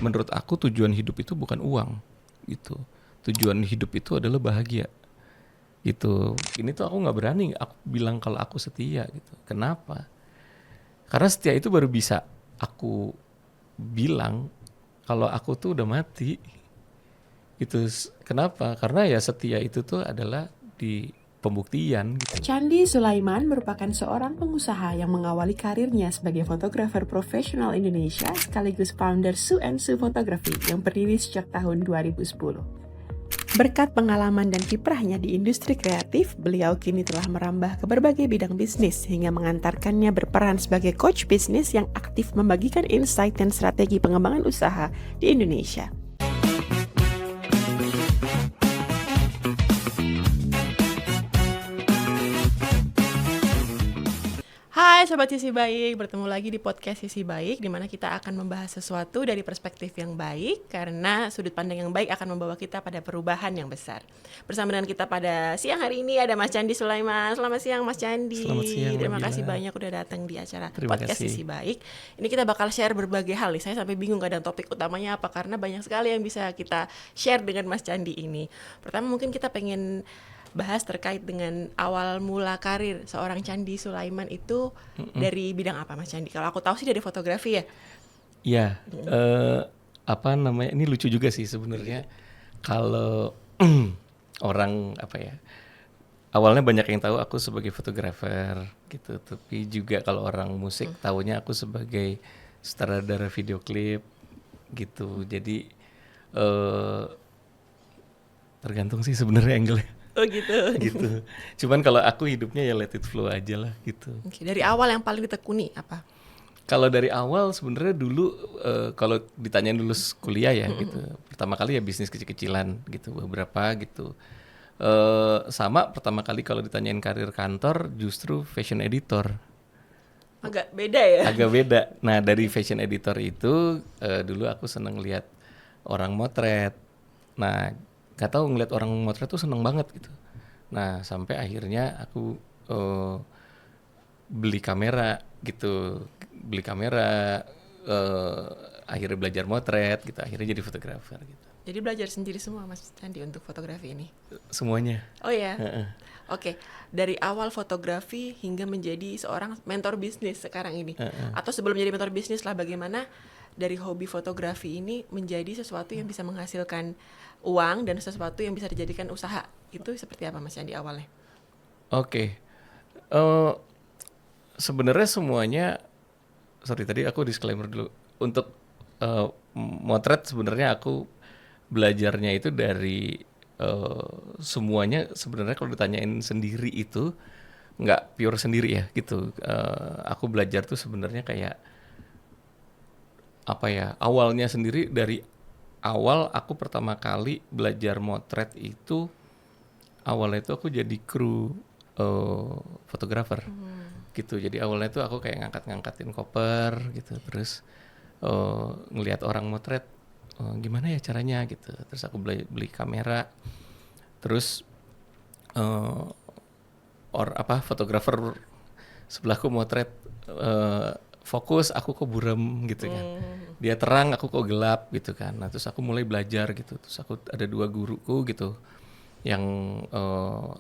menurut aku tujuan hidup itu bukan uang gitu. Tujuan hidup itu adalah bahagia gitu. Ini tuh aku nggak berani aku bilang kalau aku setia gitu. Kenapa? Karena setia itu baru bisa aku bilang kalau aku tuh udah mati gitu. Kenapa? Karena ya setia itu tuh adalah di pembuktian gitu. Chandi Sulaiman merupakan seorang pengusaha yang mengawali karirnya sebagai fotografer profesional Indonesia sekaligus founder Su & Su Photography yang berdiri sejak tahun 2010. Berkat pengalaman dan kiprahnya di industri kreatif, beliau kini telah merambah ke berbagai bidang bisnis hingga mengantarkannya berperan sebagai coach bisnis yang aktif membagikan insight dan strategi pengembangan usaha di Indonesia. Hai Sobat Sisi Baik, bertemu lagi di podcast Sisi Baik di mana kita akan membahas sesuatu dari perspektif yang baik karena sudut pandang yang baik akan membawa kita pada perubahan yang besar. Bersama dengan kita pada siang hari ini ada Mas Chandi Sulaiman. Selamat siang Mas Chandi. Selamat siang, Terima Nabila. kasih banyak udah datang di acara Terima podcast kasih. Sisi Baik. Ini kita bakal share berbagai hal nih. Saya sampai bingung kadang topik utamanya apa karena banyak sekali yang bisa kita share dengan Mas Chandi ini. Pertama mungkin kita pengen bahas terkait dengan awal mula karir seorang Chandi Sulaiman itu dari bidang apa Mas Chandi? Kalau aku tahu sih dari fotografi ya. Iya, apa namanya? Ini lucu juga sih sebenarnya. Kalau orang apa ya? Awalnya banyak yang tahu aku sebagai fotografer gitu, tapi juga kalau orang musik tahunya aku sebagai sutradara video klip gitu. Jadi tergantung sih sebenarnya angle-nya. Oh gitu. Gitu. Cuman kalau aku hidupnya ya let it flow aja lah gitu. Oke, dari awal yang paling ditekuni apa? Kalau dari awal sebenarnya dulu kalau ditanyain dulu kuliah ya gitu. Pertama kali ya bisnis kecil-kecilan gitu beberapa gitu. Sama pertama kali kalau ditanyain karir kantor justru fashion editor. Agak beda ya. Agak beda. Nah, dari fashion editor itu dulu aku seneng lihat orang motret. Nah, gak tahu ngeliat orang motret tuh seneng banget gitu. Nah, sampai akhirnya aku beli kamera gitu, akhirnya belajar motret gitu, akhirnya jadi fotografer gitu. Jadi belajar sendiri semua Mas Chandi untuk fotografi ini? Semuanya. Oh ya. Oke, dari awal fotografi hingga menjadi seorang mentor bisnis sekarang ini. Atau sebelum menjadi mentor bisnis lah, bagaimana dari hobi fotografi ini menjadi sesuatu yang bisa menghasilkan uang dan sesuatu yang bisa dijadikan usaha. Itu seperti apa Mas Chandi awalnya? Oke. Sebenarnya semuanya, sorry tadi aku disclaimer dulu. Untuk motret sebenarnya aku belajarnya itu dari semuanya sebenarnya kalau ditanyain sendiri itu nggak pure sendiri ya gitu. Aku belajar tuh sebenarnya kayak apa ya, awalnya sendiri dari awal aku pertama kali belajar motret itu awalnya itu aku jadi kru fotografer gitu. Jadi awalnya tuh aku kayak ngangkatin koper gitu, terus ngelihat orang motret gimana ya caranya gitu. Terus aku beli kamera, terus fotografer sebelahku motret fokus, aku kok buram gitu kan. Dia terang, aku kok gelap gitu kan. Nah, terus aku mulai belajar gitu. Terus aku ada 2 guruku gitu yang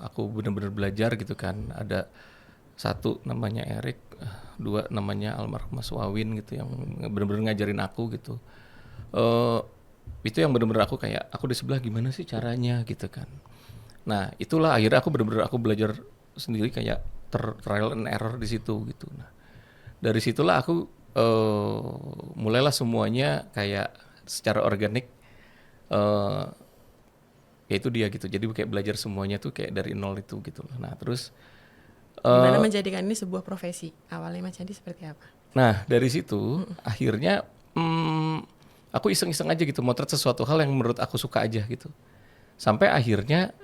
aku benar-benar belajar gitu kan. Ada 1 namanya Erik, 2 namanya almarhum Mas Wawin gitu yang benar-benar ngajarin aku gitu. Itu yang benar-benar aku kayak aku di sebelah gimana sih caranya gitu kan. Nah, itulah akhirnya aku benar-benar aku belajar sendiri kayak trial and error di situ gitu. Nah, dari situlah aku mulailah semuanya kayak secara organik ya itu dia gitu. Jadi kayak belajar semuanya tuh kayak dari nol itu gitu. Nah, terus Gimana menjadikan ini sebuah profesi? Awalnya Mas Chandi seperti apa? nah, dari situ akhirnya aku iseng-iseng aja gitu motret sesuatu hal yang menurut aku suka aja gitu. Sampai akhirnya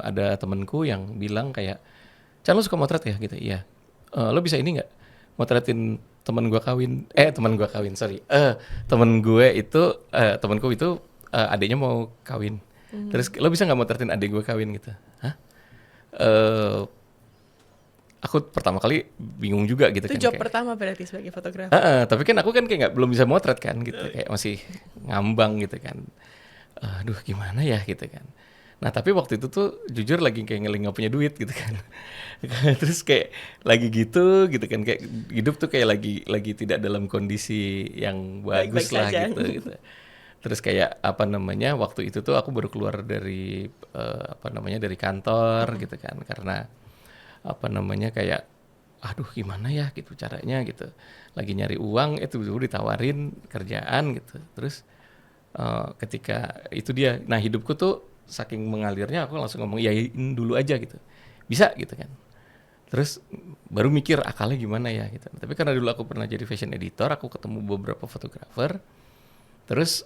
ada temenku yang bilang kayak, "Chan, lo suka motret ya?" gitu. "Iya." "Lo bisa ini nggak motretin temen gue kawin?" Sorry. Temenku itu adiknya mau kawin. Terus lo bisa nggak motretin adik gue kawin gitu? Hah? aku pertama kali bingung juga gitu Itu kan job kayak. pertama berarti sebagai fotografer. Tapi kan aku kan kayak belum bisa motret kan gitu, kayak masih ngambang gitu kan. Aduh gimana ya gitu kan. Nah tapi waktu itu tuh jujur lagi kayak nggak punya duit gitu kan. Terus kayak lagi gitu kan, kayak hidup tuh kayak lagi tidak dalam kondisi yang Baik-baik bagus lah saja. gitu. Terus kayak apa namanya, waktu itu tuh aku baru keluar dari apa namanya, dari kantor gitu kan, karena apa namanya kayak aduh gimana ya gitu caranya gitu, lagi nyari uang itu dulu ditawarin kerjaan gitu. Terus ketika itu dia, nah hidupku tuh saking mengalirnya aku langsung ngomong iyain dulu aja gitu, bisa gitu kan. Terus baru mikir akalnya gimana ya gitu. Tapi karena dulu aku pernah jadi fashion editor, aku ketemu beberapa fotografer. Terus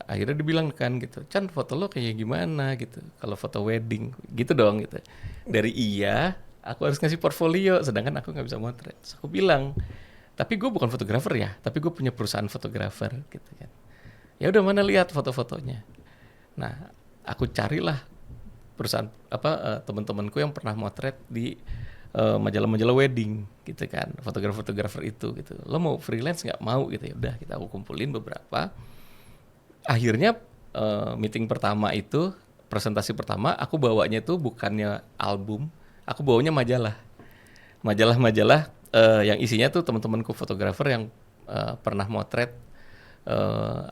akhirnya dibilang kan gitu, Chan foto lo kayak gimana gitu, kalau foto wedding gitu dong gitu. Dari iya, aku harus ngasih portfolio, sedangkan aku nggak bisa motret. Terus aku bilang, tapi gue bukan fotografer ya, tapi gue punya perusahaan fotografer gitu kan. Ya udah mana lihat foto-fotonya. Nah, aku carilah perusahaan apa teman-temanku yang pernah motret di majalah-majalah wedding gitu kan, fotografer-fotografer itu gitu. Lo mau freelance nggak? Mau gitu. Ya udah kita aku kumpulin beberapa. Akhirnya meeting pertama itu, presentasi pertama aku bawanya itu bukannya album, aku bawanya majalah. Majalah-majalah yang isinya tuh teman-temanku fotografer yang pernah motret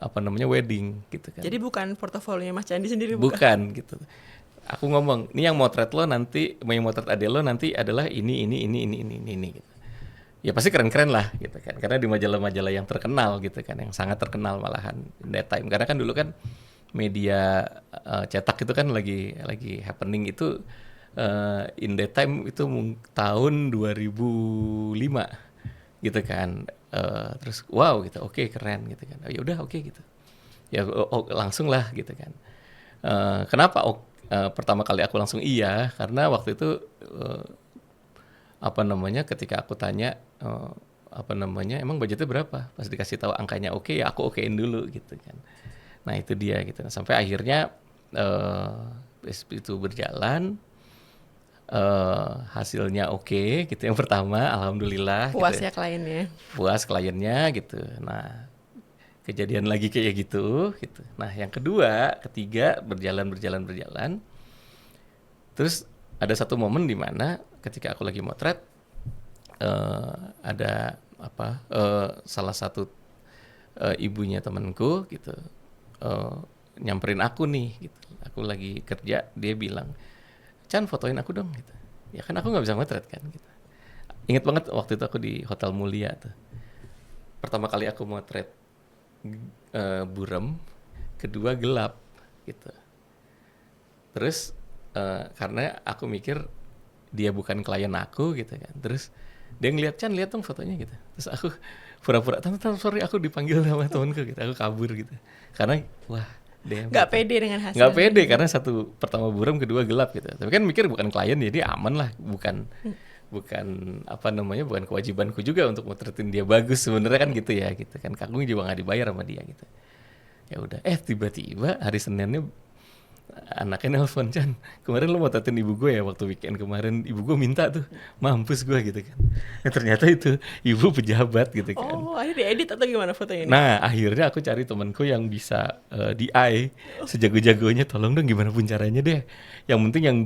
apa namanya wedding gitu kan. Jadi bukan portofolionya Mas Candi sendiri, bukan? Bukan gitu. Aku ngomong, ini yang motret lo nanti, yang motret adek lo nanti adalah ini gitu. Ya pasti keren-keren lah gitu kan. Karena di majalah-majalah yang terkenal gitu kan, yang sangat terkenal malahan in that time. Karena kan dulu kan media cetak itu kan lagi happening itu in that time itu tahun 2005 gitu kan. Terus wow gitu, oke, keren gitu kan. Oh, ya udah oke gitu. Ya langsung lah gitu kan. Kenapa pertama kali aku langsung iya, karena waktu itu apa namanya ketika aku tanya apa namanya emang budgetnya berapa, pas dikasih tahu angkanya oke, ya aku okein dulu gitu kan. Nah itu dia gitu, sampai akhirnya itu berjalan, hasilnya oke gitu yang pertama, alhamdulillah Puas gitu, ya kliennya. puas kliennya gitu. Nah kejadian lagi kayak gitu. Nah yang kedua, ketiga, berjalan. Terus ada satu momen di mana ketika aku lagi motret, ada apa salah satu ibunya temanku gitu nyamperin aku nih gitu. Aku lagi kerja, dia bilang, Chan fotoin aku dong gitu. Ya kan aku nggak bisa motret kan gitu. Ingat banget waktu itu aku di Hotel Mulia tuh. Pertama kali aku motret buram, kedua gelap gitu. Terus karena aku mikir dia bukan klien aku gitu kan. Terus dia ngeliat, Chan lihat dong fotonya gitu. Terus aku pura-pura, tante sorry aku dipanggil sama temanku gitu. Aku kabur gitu. Karena wah, damn. Nggak gitu. pede dengan hasilnya. Nggak pede karena satu pertama buram, kedua gelap gitu. Tapi kan mikir bukan klien, jadi aman lah. Bukan apa namanya, bukan kewajibanku juga untuk motretin dia bagus sebenarnya kan gitu ya gitu kan. Kagum juga nggak dibayar sama dia gitu. Ya udah, tiba-tiba hari Seninnya anaknya nelfon, Chan kemarin lo motretin ibu gue ya waktu weekend kemarin, ibu gue minta tuh, mampus gue gitu kan. Ternyata itu ibu pejabat gitu kan. Oh, akhirnya diedit atau gimana fotonya ini? Nah akhirnya aku cari temanku yang bisa DI sejago-jagonya, tolong dong gimana pun caranya deh, yang penting yang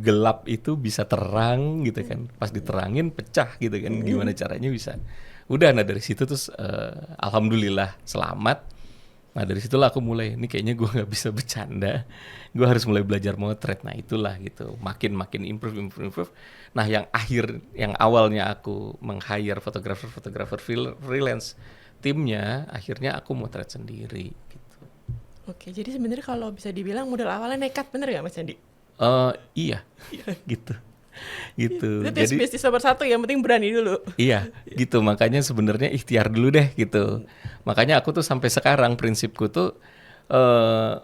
gelap itu bisa terang gitu kan, pas diterangin pecah gitu kan, gimana caranya bisa. Udah, nah dari situ terus alhamdulillah selamat. Nah dari situlah aku mulai, ini kayaknya gue nggak bisa bercanda, gue harus mulai belajar motret. Nah itulah gitu, makin improve. Nah yang awalnya aku meng-hire fotografer freelance, timnya akhirnya aku motret sendiri gitu. Oke, jadi sebenarnya kalau bisa dibilang modal awalnya nekat, bener nggak Mas Candi? Iya gitu. Gitu. Itu Jadi bisnis nomor satu, yang penting berani dulu. iya, gitu. Makanya sebenarnya ikhtiar dulu deh gitu. Makanya aku tuh sampai sekarang prinsipku tuh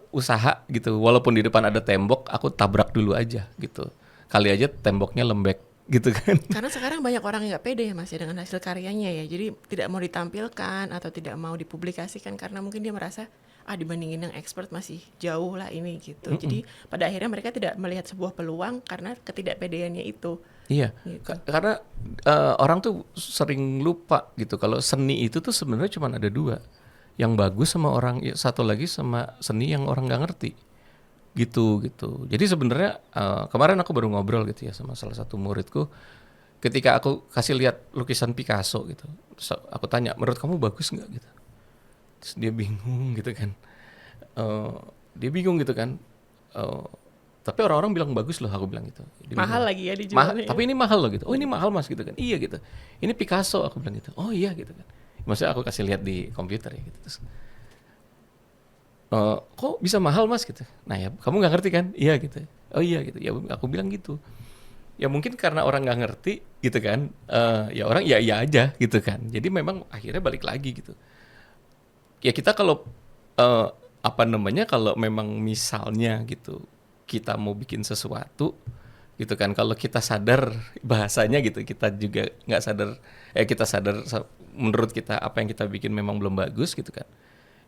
usaha gitu. Walaupun di depan ada tembok, aku tabrak dulu aja gitu. Kali aja temboknya lembek gitu kan. Karena sekarang banyak orang yang nggak pede ya Mas ya dengan hasil karyanya ya. Jadi tidak mau ditampilkan atau tidak mau dipublikasikan karena mungkin dia merasa dibandingin yang expert masih jauh lah ini gitu. Jadi pada akhirnya mereka tidak melihat sebuah peluang karena ketidakpedeannya itu. Iya, gitu. karena orang tuh sering lupa gitu. Kalau seni itu tuh sebenarnya cuma ada dua, yang bagus sama orang, satu lagi sama seni yang orang nggak ngerti, gitu. Jadi sebenarnya kemarin aku baru ngobrol gitu ya sama salah satu muridku, ketika aku kasih lihat lukisan Picasso gitu, terus aku tanya, menurut kamu bagus nggak gitu? Terus dia bingung gitu kan. Eh, dia bingung gitu kan. Eh, tapi orang-orang bilang bagus loh, aku bilang gitu. Dia Mahal bilang, lagi ya dijualnya. tapi ini mahal loh gitu. Oh ini mahal mas gitu kan. Iya gitu. Ini Picasso, aku bilang gitu. Oh iya gitu kan. Maksudnya aku kasih lihat di komputer ya gitu. Terus kok bisa mahal mas gitu. Nah ya kamu nggak ngerti kan? Iya gitu. Oh iya gitu. Ya aku bilang gitu. Ya mungkin karena orang nggak ngerti gitu kan. Ya orang ya iya aja gitu kan. Jadi memang akhirnya balik lagi gitu. Ya kita kalau apa namanya, kalau memang misalnya gitu kita mau bikin sesuatu gitu kan, kalau kita sadar bahasanya gitu, kita juga nggak sadar, kita sadar menurut kita apa yang kita bikin memang belum bagus gitu kan,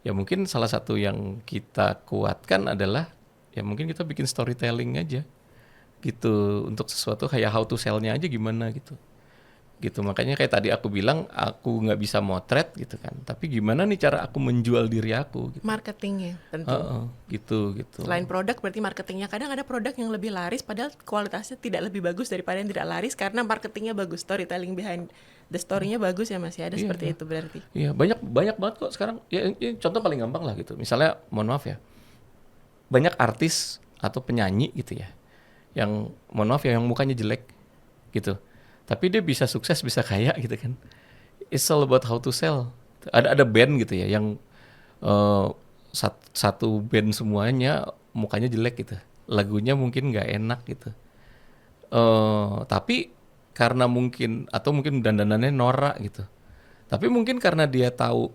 ya mungkin salah satu yang kita kuatkan adalah ya mungkin kita bikin storytelling aja gitu untuk sesuatu, kayak how to sell-nya aja gimana gitu. Makanya kayak tadi aku bilang aku nggak bisa motret gitu kan, tapi gimana nih cara aku menjual diri aku gitu. Marketingnya tentu. Gitu. Selain produk berarti marketingnya. Kadang ada produk yang lebih laris padahal kualitasnya tidak lebih bagus daripada yang tidak laris karena marketingnya bagus, storytelling behind the story-nya bagus ya Mas ya. Ada seperti itu berarti. Iya, banyak banget kok sekarang. Ya, contoh paling gampang lah gitu. Misalnya, mohon maaf ya, banyak artis atau penyanyi gitu ya, yang mohon maaf ya, yang mukanya jelek gitu, tapi dia bisa sukses, bisa kaya gitu kan. It's all about how to sell. Ada band gitu ya yang satu band semuanya mukanya jelek gitu, lagunya mungkin nggak enak gitu. Tapi karena mungkin, atau mungkin dandanannya norak gitu. Tapi mungkin karena dia tahu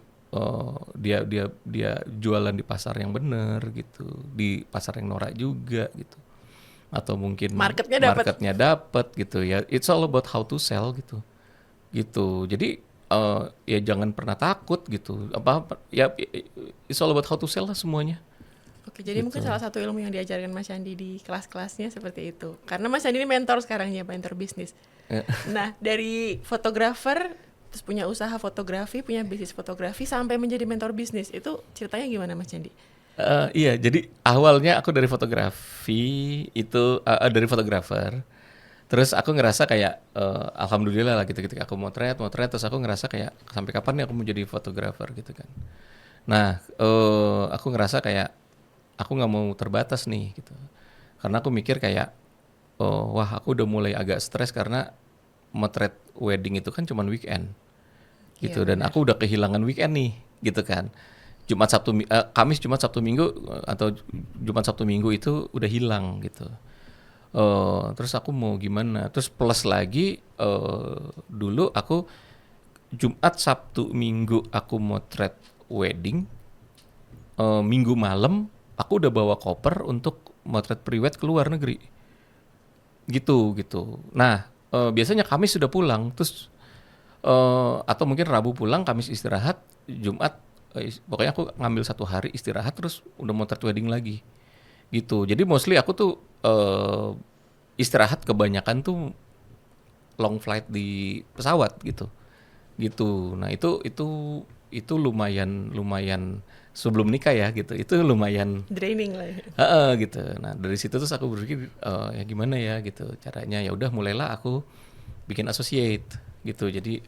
dia jualan di pasar yang benar gitu, di pasar yang norak juga gitu. Atau mungkin marketnya dapat gitu ya. It's all about how to sell gitu. Jadi ya jangan pernah takut gitu. Ya it's all about how to sell lah semuanya. Oke, jadi mungkin salah satu ilmu yang diajarkan Mas Candi di kelas-kelasnya seperti itu. Karena Mas Candi ini mentor sekarang ya, mentor bisnis. Nah, dari fotografer terus punya usaha fotografi, punya bisnis fotografi sampai menjadi mentor bisnis. Itu ceritanya gimana Mas Candi? Iya, jadi awalnya aku dari fotografi itu dari fotografer. Terus aku ngerasa kayak alhamdulillah lah gitu, ketika aku motret terus aku ngerasa kayak sampai kapan nih aku mau jadi fotografer gitu kan. Nah, aku ngerasa kayak aku nggak mau terbatas nih gitu. Karena aku mikir kayak wah aku udah mulai agak stres karena motret wedding itu kan cuma weekend gitu, dan aku udah kehilangan weekend nih gitu kan. Kamis, Jumat, Sabtu, Minggu atau Jumat, Sabtu, Minggu itu udah hilang gitu. Terus aku mau gimana? Terus plus lagi dulu aku Jumat, Sabtu, Minggu aku motret wedding. Minggu malam aku udah bawa koper untuk motret priwed ke luar negeri. Gitu. Nah, biasanya Kamis sudah pulang, terus atau mungkin Rabu pulang, Kamis istirahat, Jumat pokoknya aku ngambil 1 hari istirahat terus udah motret wedding lagi. Gitu. Jadi mostly aku tuh istirahat kebanyakan tuh long flight di pesawat gitu. Nah, itu lumayan sebelum nikah ya gitu. Itu lumayan draining lah ya. Gitu. Nah, dari situ terus aku berpikir ya gimana ya gitu caranya. Ya udah mulailah aku bikin associate gitu. Jadi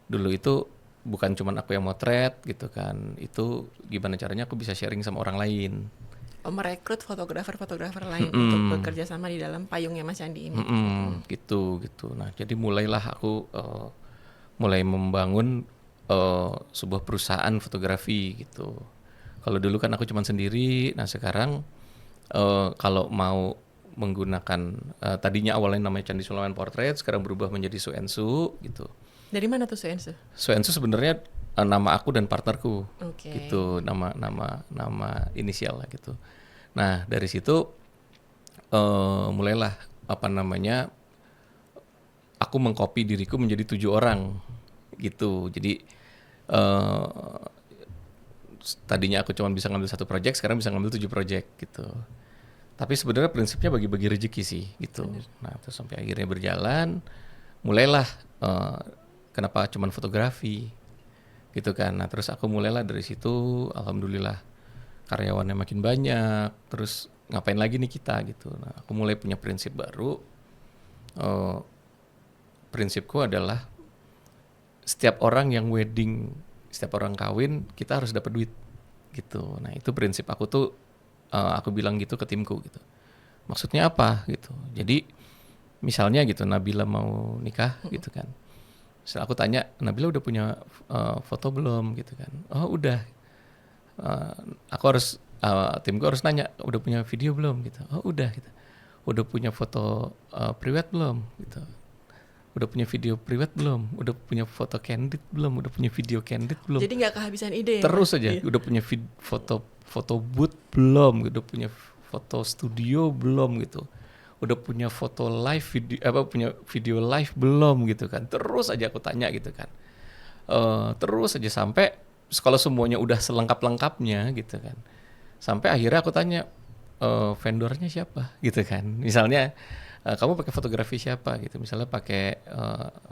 dulu itu bukan cuma aku yang motret gitu kan. Itu gimana caranya aku bisa sharing sama orang lain. Merekrut fotografer lain untuk bekerja sama di dalam payungnya Mas Candi ini. Gitu. Nah, jadi mulailah aku mulai membangun sebuah perusahaan fotografi gitu. Kalau dulu kan aku cuma sendiri. Nah, sekarang kalau mau menggunakan tadinya awalnya namanya Candi Sulaiman Portrait, sekarang berubah menjadi Su and Su gitu. Dari mana tuh Su and Su? Su and Su sebenarnya nama aku dan partnerku. Okay. Gitu, nama inisial lah gitu. Nah, dari situ mulailah aku mengcopy diriku menjadi 7 orang gitu. Jadi tadinya aku cuma bisa ngambil 1 project, sekarang bisa ngambil 7 project gitu. Tapi sebenarnya prinsipnya bagi-bagi rezeki sih gitu. Nah terus sampai akhirnya berjalan, mulailah kenapa cuman fotografi gitu kan. Nah terus aku mulailah dari situ, alhamdulillah karyawannya makin banyak. Terus ngapain lagi nih kita gitu. Nah aku mulai punya prinsip baru. Prinsipku adalah setiap orang yang wedding, setiap orang kawin, kita harus dapat duit gitu. Nah itu prinsip aku tuh, aku bilang gitu ke timku gitu. Maksudnya apa gitu. Jadi misalnya gitu Nabila mau nikah gitu kan. Setelah aku tanya, Nabila udah punya foto belum gitu kan. Oh udah. Aku harus, timku harus nanya, udah punya video belum gitu. Oh udah gitu. Udah punya foto priwet belum gitu. Udah punya video priwet belum? Udah punya foto candid belum? Udah punya video candid belum? Jadi nggak kehabisan ide. Terus ya, aja, udah punya foto booth belum? Udah punya foto studio belum gitu? Udah punya foto live video, punya video live belum gitu kan? Terus aja aku tanya gitu kan. Terus aja sampai kalau semuanya udah selengkap-lengkapnya gitu kan. Sampai akhirnya aku tanya, vendornya siapa gitu kan? Misalnya kamu pakai fotografi siapa gitu, misalnya pakai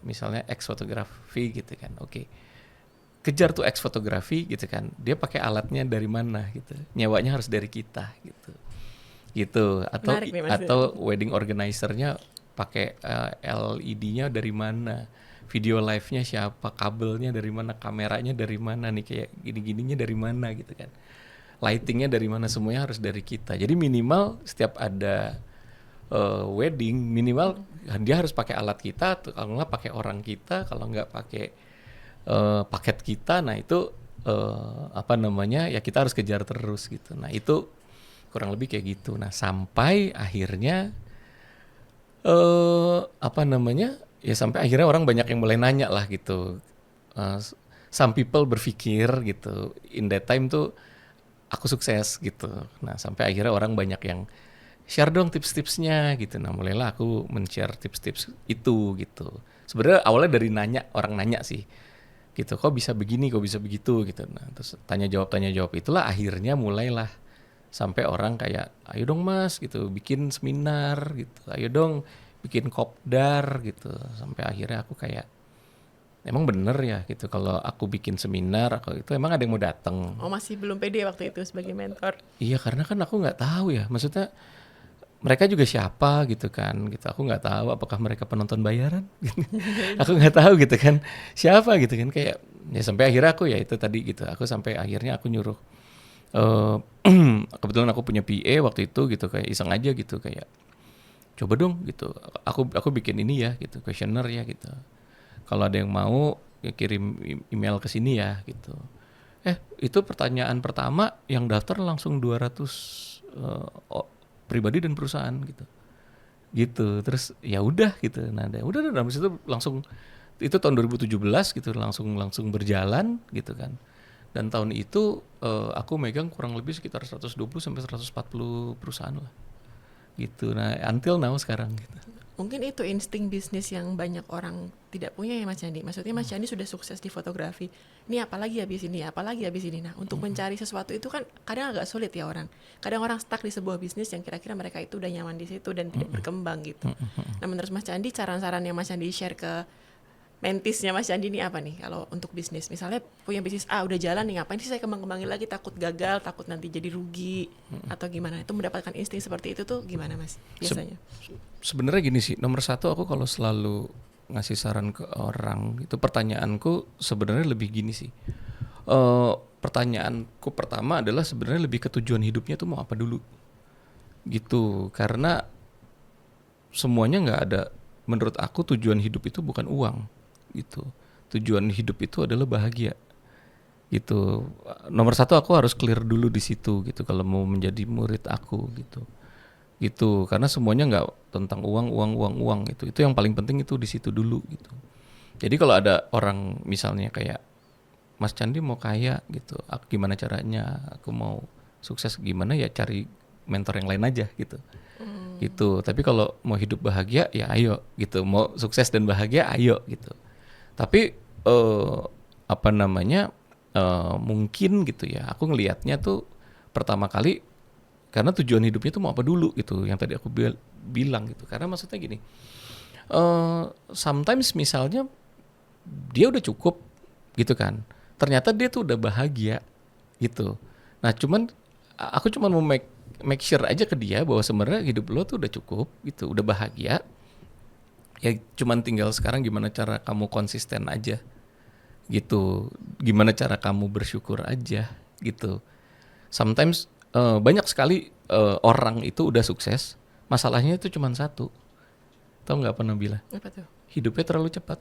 misalnya X fotografi gitu kan. Oke, kejar tuh X fotografi gitu kan, dia pakai alatnya dari mana gitu, nyewanya harus dari kita gitu atau wedding organizer-nya pakai LED-nya dari mana, video live-nya siapa, kabelnya dari mana, kameranya dari mana nih, kayak gini-gininya dari mana gitu kan, lightingnya dari mana, semuanya harus dari kita. Jadi minimal setiap ada wedding minimal dia harus pakai alat kita, kalau nggak pakai orang kita, kalau nggak pakai paket kita. Nah itu apa namanya ya, kita harus kejar terus gitu. Nah itu kurang lebih kayak gitu. Nah sampai akhirnya apa namanya ya, sampai akhirnya orang banyak yang mulai nanya lah gitu. Some people berpikir gitu, in that time tuh aku sukses gitu. Nah sampai akhirnya orang banyak yang share dong tips-tipsnya gitu. Nah mulailah aku men-share tips-tips itu gitu. Sebenarnya awalnya dari orang nanya sih gitu, kok bisa begini, kok bisa begitu gitu. Nah terus tanya jawab itulah akhirnya mulailah sampai orang kayak, ayo dong mas gitu bikin seminar gitu, ayo dong bikin kopdar gitu. Sampai akhirnya aku kayak, emang bener ya gitu kalau aku bikin seminar aku itu emang ada yang mau datang. Oh masih belum pede waktu itu sebagai mentor? Iya karena kan aku nggak tahu ya, maksudnya mereka juga siapa gitu kan gitu, aku nggak tahu apakah mereka penonton bayaran aku nggak tahu gitu kan siapa gitu kan, kayak ya sampai akhirnya aku ya itu tadi gitu, aku sampai akhirnya aku nyuruh kebetulan aku punya PA waktu itu gitu, kayak iseng aja gitu, kayak coba dong gitu aku bikin ini ya gitu, questionnaire ya gitu, kalau ada yang mau ya kirim email ke sini ya gitu. Itu pertanyaan pertama yang daftar langsung 200 pribadi dan perusahaan gitu. Terus ya udah gitu. Nah, udah habis itu langsung, itu tahun 2017 gitu, langsung berjalan gitu kan. Dan tahun itu aku megang kurang lebih sekitar 120 sampai 140 perusahaan lah. Gitu. Nah, until now sekarang gitu. Mungkin itu insting bisnis yang banyak orang tidak punya ya Mas Candi. Maksudnya Mas Candi sudah sukses di fotografi. Ini apalagi habis ini, apalagi habis ini. Nah, untuk mencari sesuatu itu kan kadang agak sulit ya orang. Kadang orang stuck di sebuah bisnis yang kira-kira mereka itu udah nyaman di situ dan tidak berkembang gitu. Nah, menurut Mas Candi, saran-saran yang Mas Candi share ke mentisnya Mas Candi ini apa nih kalau untuk bisnis? Misalnya punya bisnis A udah jalan nih, ngapain sih saya kembang-kembangin lagi, takut gagal, takut nanti jadi rugi atau gimana? Itu mendapatkan insting seperti itu tuh gimana Mas biasanya? Sebenarnya gini sih, nomor satu aku kalau selalu ngasih saran ke orang itu, pertanyaanku sebenarnya lebih gini sih. Pertanyaanku pertama adalah sebenarnya lebih ke tujuan hidupnya tuh mau apa dulu gitu, karena semuanya nggak ada, menurut aku tujuan hidup itu bukan uang gitu. Tujuan hidup itu adalah bahagia gitu. Nomor satu aku harus clear dulu di situ gitu kalau mau menjadi murid aku gitu, karena semuanya nggak tentang uang itu yang paling penting, itu di situ dulu gitu. Jadi kalau ada orang misalnya kayak Mas Candi mau kaya gitu, gimana caranya, aku mau sukses gimana, ya cari mentor yang lain aja gitu. Gitu. Tapi kalau mau hidup bahagia ya ayo gitu, mau sukses dan bahagia ayo gitu. Tapi apa namanya mungkin gitu ya, aku ngelihatnya tuh pertama kali Karena tujuan hidupnya tuh mau apa dulu gitu, yang tadi aku bilang gitu. Karena maksudnya gini, sometimes misalnya dia udah cukup gitu kan, ternyata dia tuh udah bahagia gitu. Nah cuman aku cuma mau make sure aja ke dia bahwa sebenarnya hidup lo tuh udah cukup gitu, udah bahagia. Ya cuman tinggal sekarang gimana cara kamu konsisten aja gitu, gimana cara kamu bersyukur aja gitu. Sometimes banyak sekali orang itu udah sukses, masalahnya itu cuma satu. Tahu nggak apa Nabila? Apa tuh? Hidupnya terlalu cepat.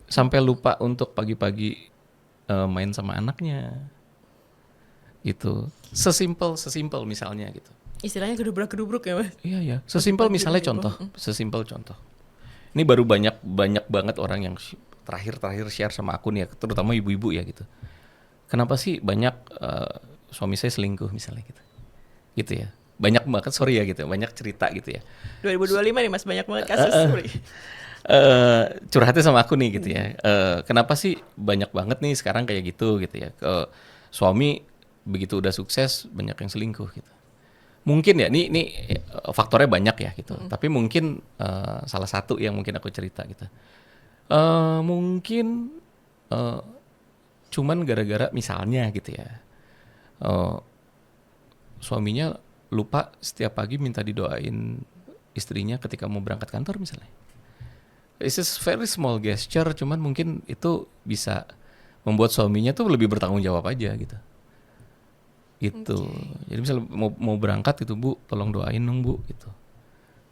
Sampai lupa untuk pagi-pagi main sama anaknya. Gitu. Sesimpel misalnya gitu. Istilahnya gedubrak-gedubruk ya Mas? Iya ya. Sesimpel misalnya contoh. Sesimpel contoh. Ini baru banyak banget orang yang terakhir share sama aku nih ya, terutama ibu-ibu ya gitu. Kenapa sih banyak suami saya selingkuh misalnya gitu. Gitu ya. Banyak banget, sorry ya gitu, banyak cerita gitu ya. 2025 nih Mas, banyak banget kasus. Curhatnya sama aku nih gitu ya. Kenapa sih banyak banget nih sekarang kayak gitu ya. Suami begitu udah sukses banyak yang selingkuh gitu. Mungkin ya, ini faktornya banyak ya gitu. Tapi mungkin salah satu yang mungkin aku cerita gitu. Mungkin cuman gara-gara misalnya gitu ya. Suaminya lupa setiap pagi minta didoain istrinya ketika mau berangkat kantor misalnya. It's just very small gesture, cuman mungkin itu bisa membuat suaminya tuh lebih bertanggung jawab aja gitu. Gitu. Okay. Jadi misalnya mau berangkat gitu, Bu, tolong doain dong, Bu, gitu.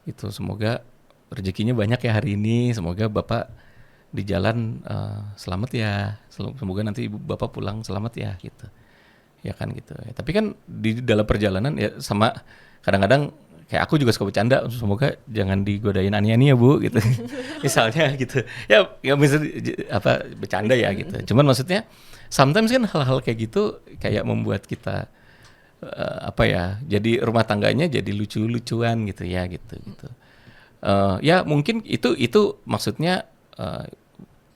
Itu semoga rezekinya banyak ya hari ini, semoga Bapak di jalan selamat ya. Semoga nanti Ibu Bapak pulang selamat ya gitu. Ya kan gitu. Ya, tapi kan di dalam perjalanan ya sama kadang-kadang kayak aku juga suka bercanda, semoga jangan digodain Ani-Ani ya Bu gitu. Misalnya gitu. Ya bisa bercanda ya gitu. Cuman maksudnya sometimes kan hal-hal kayak gitu kayak membuat kita jadi rumah tangganya jadi lucu-lucuan gitu ya gitu. Ya mungkin itu maksudnya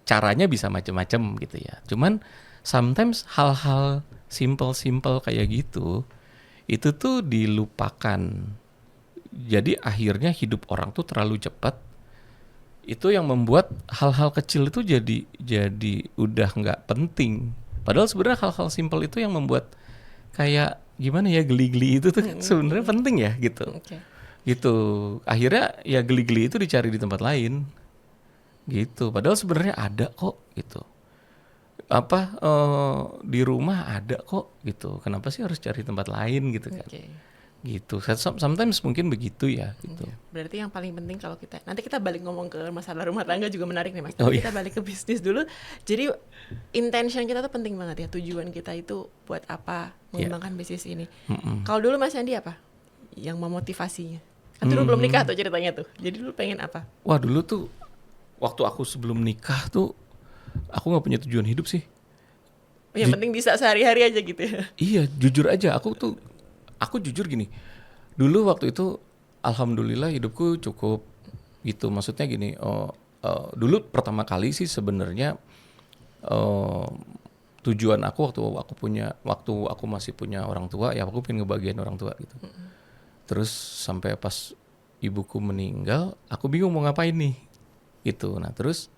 caranya bisa macam-macam gitu ya. Cuman sometimes hal-hal simple kayak gitu itu tuh dilupakan. Jadi akhirnya hidup orang tuh terlalu cepat. Itu yang membuat hal-hal kecil itu jadi udah nggak penting. Padahal sebenarnya hal-hal simple itu yang membuat kayak gimana ya, geli-geli itu tuh sebenarnya penting ya gitu. Okay. Gitu. Akhirnya ya geli-geli itu dicari di tempat lain. Gitu. Padahal sebenarnya ada kok gitu. Di rumah ada kok gitu. Kenapa sih harus cari tempat lain gitu kan? Okay. Gitu. Sometimes mungkin begitu ya gitu. Berarti yang paling penting kalau nanti kita balik ngomong ke masalah rumah tangga juga menarik nih Mas. Tapi kita balik ke bisnis dulu. Jadi intention kita tuh penting banget ya. Tujuan kita itu buat apa mengembangkan bisnis ini. Kalau dulu Mas Andi apa yang memotivasinya? Kan dulu belum nikah tuh ceritanya tuh. Jadi dulu pengen apa? Wah dulu tuh waktu aku sebelum nikah tuh aku nggak punya tujuan hidup sih. Yang penting bisa sehari-hari aja gitu ya. Iya, jujur aja aku jujur gini. Dulu waktu itu alhamdulillah hidupku cukup gitu. Maksudnya gini, dulu pertama kali sih sebenarnya tujuan aku waktu aku masih punya orang tua ya, aku pengen ngebahagiain orang tua gitu. Terus sampai pas ibuku meninggal, aku bingung mau ngapain nih. Gitu. Nah, terus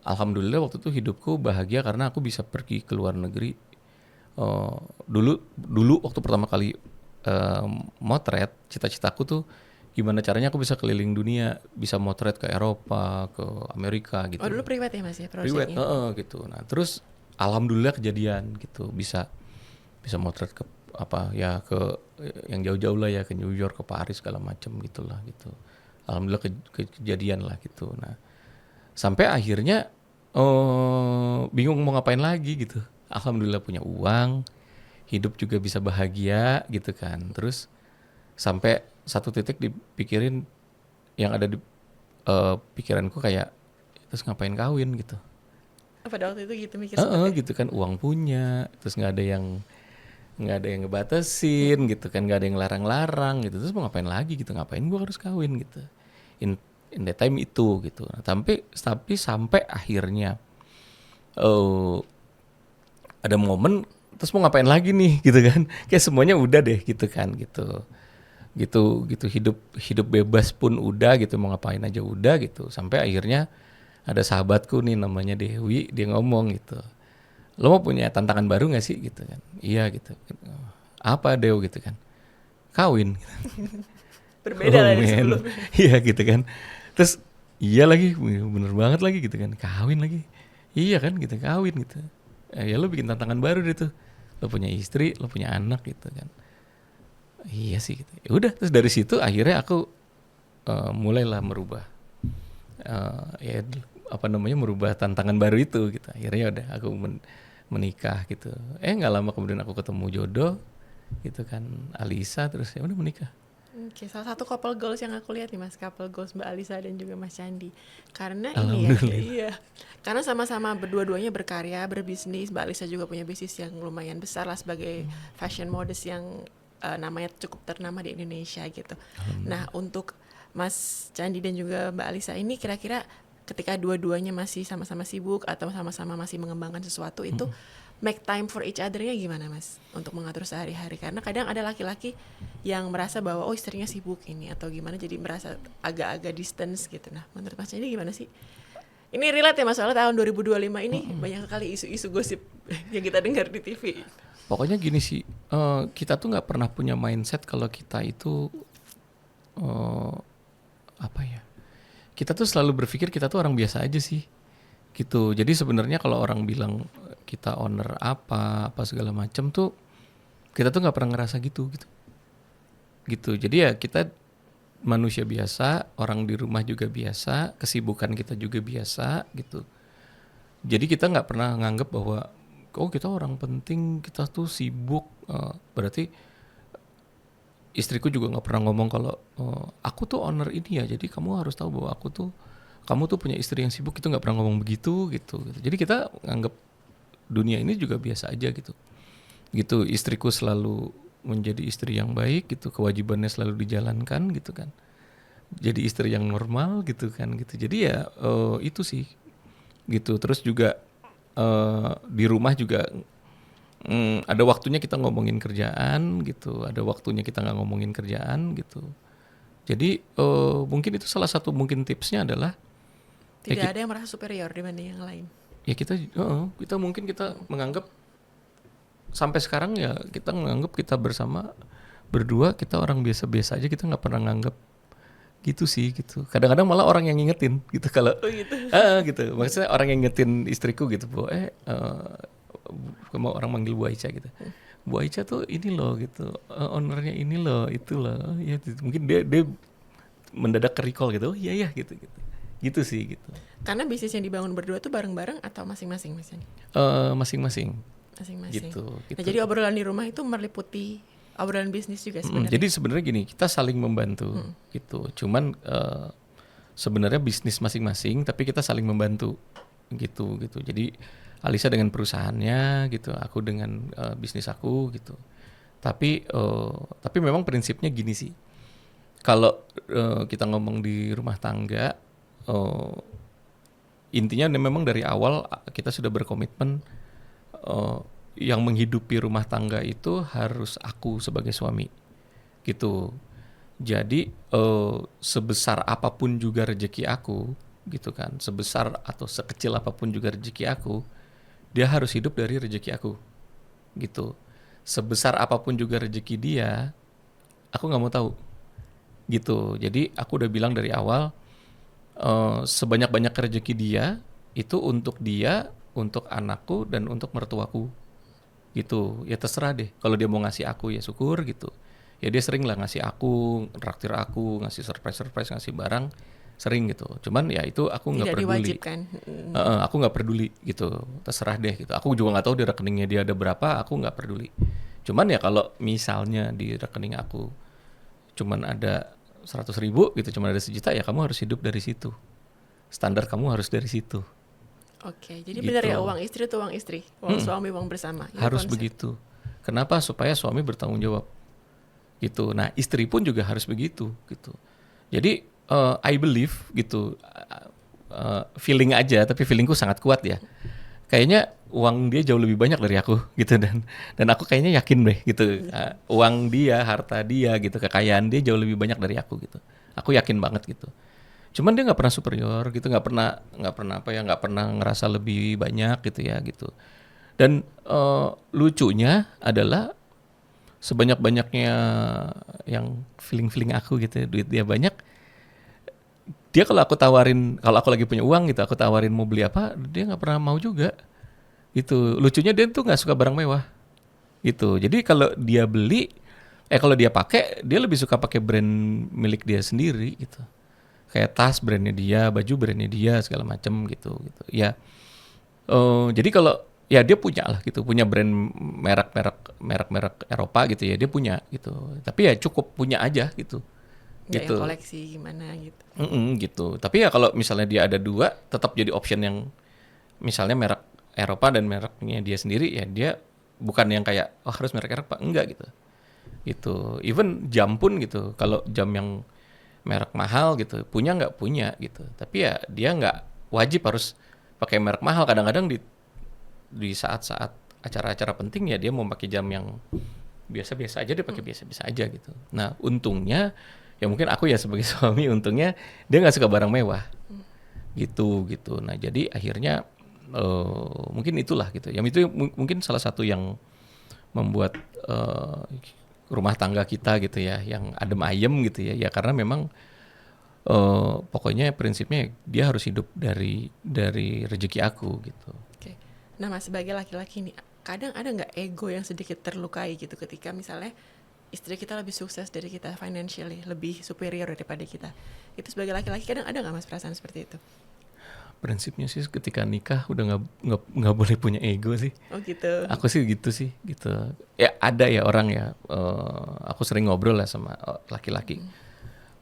alhamdulillah waktu itu hidupku bahagia karena aku bisa pergi ke luar negeri. Dulu waktu pertama kali motret, cita-citaku tuh gimana caranya aku bisa keliling dunia, bisa motret ke Eropa, ke Amerika gitu. Oh dulu private ya Mas ya proyeknya? Private, gitu. Nah terus alhamdulillah kejadian gitu, bisa motret ke ke yang jauh-jauh lah ya, ke New York, ke Paris segala macam gitulah gitu. Alhamdulillah kejadian lah gitu. Nah sampai akhirnya bingung mau ngapain lagi gitu. Alhamdulillah punya uang, hidup juga bisa bahagia gitu kan. Terus sampai satu titik dipikirin, yang ada di pikiranku kayak terus ngapain kawin gitu. Pada waktu itu gitu mikir seperti gitu kan, uang punya, terus nggak ada yang ngebatasin gitu kan, nggak ada yang larang-larang gitu. Terus mau ngapain lagi gitu, ngapain gue harus kawin gitu. In that time itu gitu. Nah, tapi sampai akhirnya ada momen terus mau ngapain lagi nih gitu kan, kayak semuanya udah deh gitu kan, gitu hidup bebas pun udah gitu, mau ngapain aja udah gitu. Sampai akhirnya ada sahabatku nih namanya Dewi, dia ngomong gitu, lo mau punya tantangan baru nggak sih gitu kan. Iya gitu, apa Dew gitu kan, kawin. Berbeda Oh, dari man. sebelumnya. Iya gitu kan, terus iya lagi, bener banget lagi gitu kan, kawin lagi. Iya kan gitu, kawin gitu. Ya lo bikin tantangan baru deh tuh, lo punya istri, lo punya anak gitu kan. Iya sih gitu. Ya udah, terus dari situ akhirnya aku mulailah merubah ya apa namanya, merubah tantangan baru itu gitu. Akhirnya udah aku menikah gitu. Nggak lama kemudian aku ketemu jodoh gitu kan, Alisa, terus ya udah menikah. Oke, salah satu couple goals yang aku lihat nih Mas, couple goals Mbak Alisa dan juga Mas Candi. Karena ini ya, iya. Karena sama-sama dua-duanya berkarya, berbisnis. Mbak Alisa juga punya bisnis yang lumayan besar lah sebagai fashion models yang namanya cukup ternama di Indonesia gitu. Nah, untuk Mas Candi dan juga Mbak Alisa ini kira-kira ketika dua-duanya masih sama-sama sibuk atau sama-sama masih mengembangkan sesuatu itu make time for each other-nya gimana Mas untuk mengatur sehari-hari? Karena kadang ada laki-laki yang merasa bahwa oh istrinya sibuk ini atau gimana, jadi merasa agak-agak distance gitu. Nah menurut Mas Candi gimana sih? Ini relate ya Mas, soalnya tahun 2025 ini banyak sekali isu-isu gosip yang kita dengar di TV. Pokoknya gini sih, kita tuh nggak pernah punya mindset kalau kita itu apa ya? Kita tuh selalu berpikir kita tuh orang biasa aja sih, gitu. Jadi sebenarnya kalau orang bilang kita owner apa segala macam tuh, kita tuh nggak pernah ngerasa gitu. Jadi ya kita manusia biasa, orang di rumah juga biasa, kesibukan kita juga biasa gitu. Jadi kita nggak pernah nganggap bahwa oh kita orang penting, kita tuh sibuk. Berarti istriku juga nggak pernah ngomong kalau aku tuh owner ini ya, jadi kamu harus tahu bahwa kamu tuh punya istri yang sibuk. Itu nggak pernah ngomong begitu gitu. Jadi kita nganggap dunia ini juga biasa aja gitu. Istriku selalu menjadi istri yang baik gitu, kewajibannya selalu dijalankan gitu kan. Jadi istri yang normal gitu kan gitu. Jadi ya itu sih gitu. Terus juga di rumah juga ada waktunya kita ngomongin kerjaan gitu, ada waktunya kita nggak ngomongin kerjaan gitu. Jadi mungkin itu salah satu mungkin tipsnya adalah tidak ada yang merasa superior dibanding yang lain. Ya kita mungkin kita menganggap sampai sekarang ya kita menganggap kita bersama berdua kita orang biasa-biasa aja, kita nggak pernah nganggap gitu sih gitu. Kadang-kadang malah orang yang ngingetin gitu kalau gitu. Maksudnya orang yang ngingetin istriku gitu, mau orang manggil Bu Aicha gitu. Bu Aicha tuh ini loh gitu, ownernya ini loh, itu loh. Ya mungkin dia mendadak ke-recall gitu. Oh iya gitu. Gitu sih gitu. Karena bisnis yang dibangun berdua tuh bareng-bareng atau masing-masing Mas Yani? Masing-masing. Gitu. Nah, jadi obrolan di rumah itu meliputi obrolan bisnis juga sebenarnya. Jadi sebenarnya gini, kita saling membantu gitu. Cuman sebenarnya bisnis masing-masing, tapi kita saling membantu gitu. Jadi Alisa dengan perusahaannya gitu, aku dengan bisnis aku gitu. Tapi memang prinsipnya gini sih. Kalau kita ngomong di rumah tangga, intinya memang dari awal kita sudah berkomitmen yang menghidupi rumah tangga itu harus aku sebagai suami gitu. Jadi sebesar apapun juga rezeki aku gitu kan, sebesar atau sekecil apapun juga rezeki aku, dia harus hidup dari rezeki aku gitu. Sebesar apapun juga rezeki dia, aku nggak mau tahu gitu. Jadi aku udah bilang dari awal, sebanyak-banyak rezeki dia itu untuk dia, untuk anakku dan untuk mertuaku gitu. Ya terserah deh, kalau dia mau ngasih aku ya syukur gitu. Ya dia sering lah ngasih aku, traktir aku, ngasih surprise, ngasih barang, sering gitu. Cuman ya itu aku nggak peduli. Diwajibkan. Aku nggak peduli gitu, terserah deh gitu. Aku juga nggak tahu di rekeningnya dia ada berapa, aku nggak peduli. Cuman ya kalau misalnya di rekening aku cuman ada 100.000 gitu, cuman ada 1 juta, ya kamu harus hidup dari situ. Standar kamu harus dari situ. Oke, jadi benar ya, uang istri itu uang istri, uang suami uang bersama. Harus begitu. Kenapa? Supaya suami bertanggung jawab gitu. Nah istri pun juga harus begitu gitu. Jadi I believe gitu, feeling aja, tapi feelingku sangat kuat ya. kayaknya uang dia jauh lebih banyak dari aku gitu, dan aku kayaknya yakin deh gitu, uang dia, harta dia gitu, kekayaan dia jauh lebih banyak dari aku gitu. Aku yakin banget gitu. Cuman dia nggak pernah superior gitu, nggak pernah ngerasa lebih banyak gitu ya gitu. Dan lucunya adalah sebanyak-banyaknya yang feeling aku gitu, duit dia banyak, dia kalau aku lagi punya uang gitu, aku tawarin mau beli apa, dia nggak pernah mau juga gitu. Lucunya dia tuh nggak suka barang mewah gitu. Jadi kalau dia pakai, dia lebih suka pakai brand milik dia sendiri gitu. Kayak tas brandnya dia, baju brandnya dia, segala macem gitu. Ya, jadi kalau ya dia punya lah gitu, punya brand merek Eropa gitu ya, dia punya gitu. Tapi ya cukup punya aja gitu. Nggak Gitu. yang koleksi gimana gitu. Gitu. Tapi ya kalau misalnya dia ada dua, tetap jadi option yang misalnya merek Eropa dan mereknya dia sendiri, ya dia bukan yang kayak harus merek Eropa, enggak gitu. Gitu. Even jam pun gitu. Kalau jam yang merek mahal gitu, punya nggak punya gitu. Tapi ya dia nggak wajib harus pakai merek mahal. Kadang-kadang di saat-saat acara-acara penting ya dia mau pakai jam yang biasa-biasa aja, dia pakai biasa-biasa aja gitu. Nah untungnya ya mungkin aku ya sebagai suami, untungnya dia nggak suka barang mewah gitu. Nah jadi akhirnya mungkin itulah gitu. Yang itu mungkin salah satu yang membuat rumah tangga kita gitu ya, yang adem ayem gitu ya. Ya karena memang pokoknya prinsipnya dia harus hidup dari rezeki aku gitu. Oke. Nah Mas, sebagai laki-laki nih, kadang ada nggak ego yang sedikit terlukai gitu ketika misalnya istri kita lebih sukses dari kita financially, lebih superior daripada kita. Itu sebagai laki-laki kadang ada nggak Mas perasaan seperti itu? Prinsipnya sih ketika nikah udah nggak boleh punya ego sih. Oh gitu. Aku sih gitu sih gitu. Ya ada ya orang ya. Aku sering ngobrol lah sama laki-laki.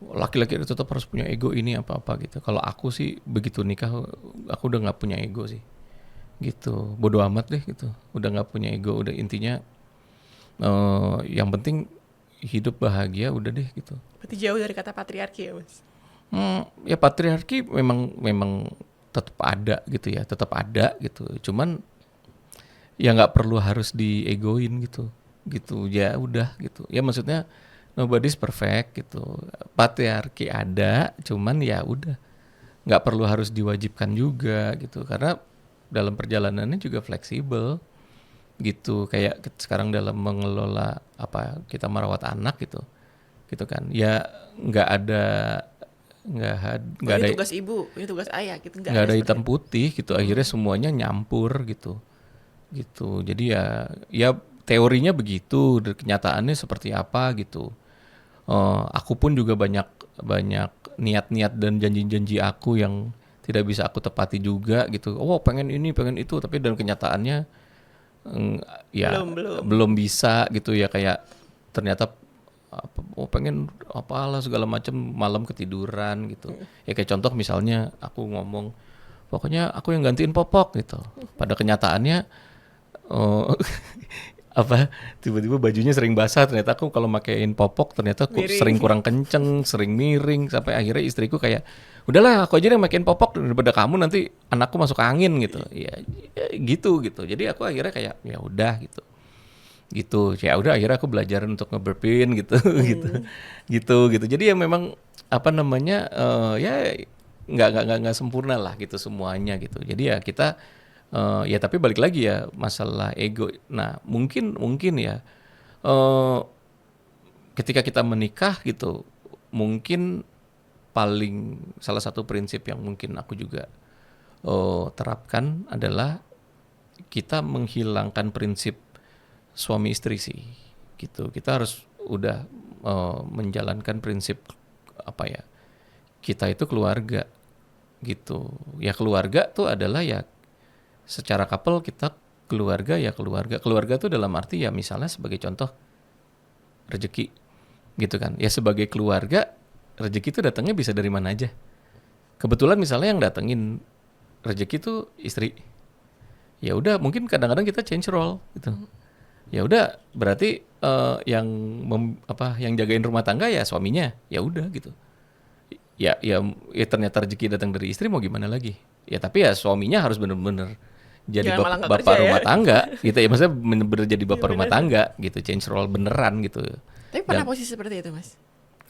Laki-laki itu tetap harus punya ego ini apa-apa gitu. Kalau aku sih begitu nikah aku udah nggak punya ego sih. Gitu. Bodoh amat deh gitu. Udah nggak punya ego. Udah intinya yang penting hidup bahagia udah deh gitu. Berarti jauh dari kata patriarki ya Mas? Ya patriarki memang tetap ada gitu ya, tetap ada gitu. Cuman ya nggak perlu harus diegoin gitu ya udah gitu. Ya maksudnya nobody's perfect gitu. Patriarki ada, cuman ya udah nggak perlu harus diwajibkan juga gitu. Karena dalam perjalanannya juga fleksibel gitu. Kayak sekarang dalam mengelola kita merawat anak gitu kan. Ya nggak ada ini tugas ibu, ini tugas ayah gitu, nggak ada hitam putih gitu. Akhirnya semuanya nyampur gitu. Jadi ya teorinya begitu, kenyataannya seperti apa gitu. Aku pun juga banyak niat-niat dan janji-janji aku yang tidak bisa aku tepati juga gitu. Oh pengen ini pengen itu, tapi dalam kenyataannya ya belum bisa gitu ya. Kayak ternyata pengen apalah segala macam, malam ketiduran gitu. Ya kayak contoh misalnya aku ngomong pokoknya aku yang gantiin popok gitu. Pada kenyataannya tiba-tiba bajunya sering basah, ternyata aku kalau makein popok ternyata sering kurang kenceng, sering miring, sampai akhirnya istriku kayak udahlah aku aja yang makein popok daripada kamu nanti anakku masuk angin gitu. Ya gitu. Jadi aku akhirnya kayak ya udah gitu. Ya udah akhirnya aku belajar untuk nge-burpin gitu. Jadi ya memang ya nggak sempurna lah gitu semuanya gitu. Jadi ya kita ya tapi balik lagi ya masalah ego. Nah mungkin ya ketika kita menikah gitu, mungkin paling salah satu prinsip yang mungkin aku juga terapkan adalah kita menghilangkan prinsip suami istri sih gitu. Kita harus udah menjalankan prinsip kita itu keluarga gitu. Ya keluarga tuh adalah ya secara couple kita keluarga ya keluarga tuh dalam arti ya misalnya sebagai contoh rezeki gitu kan. Ya sebagai keluarga rezeki itu datangnya bisa dari mana aja. Kebetulan misalnya yang datengin rezeki tuh istri. Ya udah mungkin kadang-kadang kita change role gitu. Ya udah berarti yang jagain rumah tangga ya suaminya. Ya udah gitu. Ya ternyata rezeki datang dari istri mau gimana lagi. Ya tapi ya suaminya harus benar-benar jadi Jangan malah nggak bapak kerja ya. rumah tangga gitu ya, maksudnya bener-bener jadi bapak rumah tangga gitu, change role beneran gitu. Tapi pernah Dan posisi seperti itu Mas?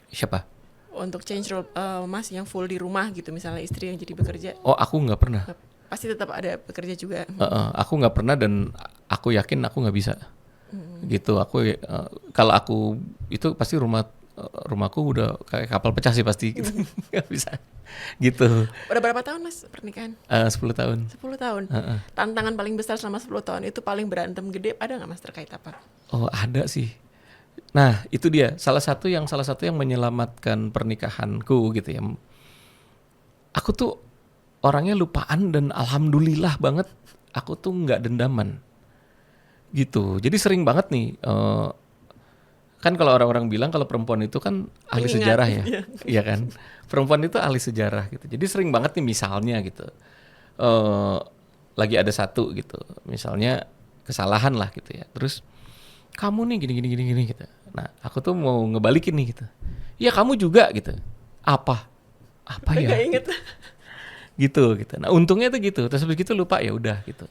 siapa? Untuk change role Mas yang full di rumah gitu, misalnya istri yang jadi bekerja, Oh, aku nggak pernah. pasti tetap ada bekerja juga. Aku nggak pernah dan aku yakin aku nggak bisa. Gitu. Kalau aku itu pasti rumahku udah kayak kapal pecah sih pasti gitu. Nggak bisa. Gitu. Udah berapa tahun Mas pernikahan? 10 tahun. 10 tahun. Tantangan paling besar selama 10 tahun itu paling berantem gede ada nggak Mas, terkait apa? Oh, ada sih. Nah, itu dia salah satu yang menyelamatkan pernikahanku gitu ya. Aku tuh orangnya lupaan dan alhamdulillah banget aku tuh nggak dendaman. Gitu. Jadi sering banget nih kan kalau orang-orang bilang kalau perempuan itu kan ahli Mengingat, sejarah ya. iya. Iya kan? Perempuan itu ahli sejarah gitu. Jadi sering banget nih misalnya gitu. Lagi ada satu gitu. Misalnya kesalahan lah gitu ya. Terus kamu nih gini gitu. Nah, aku tuh mau ngebalikin nih gitu. Ya kamu juga gitu. Apa ya? Gak inget. Gitu. Nah, untungnya tuh gitu. Terus habis gitu lupa ya udah gitu.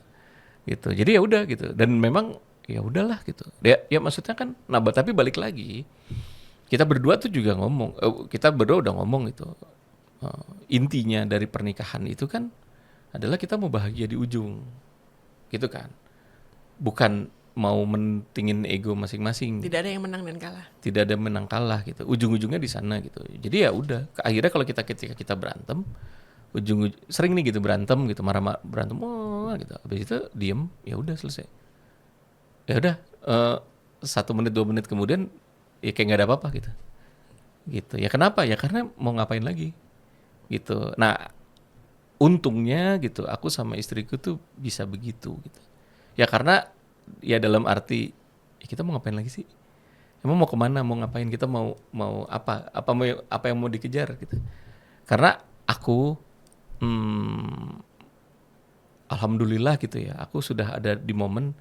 Jadi ya udah gitu. Dan memang ya udahlah gitu. Ya maksudnya kan tapi balik lagi. Kita berdua tuh juga ngomong. Kita berdua udah ngomong gitu. Intinya dari pernikahan itu kan adalah kita mau bahagia di ujung. Gitu kan. Bukan mau mentingin ego masing-masing. Tidak ada yang menang dan kalah. Tidak ada menang kalah gitu. Ujung-ujungnya di sana gitu. Jadi ya udah. Akhirnya kalau ketika kita berantem, sering nih gitu berantem gitu, marah berantem gitu. Habis itu diem, ya udah selesai. Ya udah 1 menit 2 menit kemudian ya kayak nggak ada apa-apa gitu. Gitu. Ya kenapa? Ya karena mau ngapain lagi. Gitu. Nah, untungnya gitu aku sama istriku tuh bisa begitu gitu. Ya karena ya dalam arti ya kita mau ngapain lagi sih? Emang mau kemana? Mau ngapain? Kita mau apa? Apa yang mau dikejar gitu. Karena aku alhamdulillah gitu ya. Aku sudah ada di momen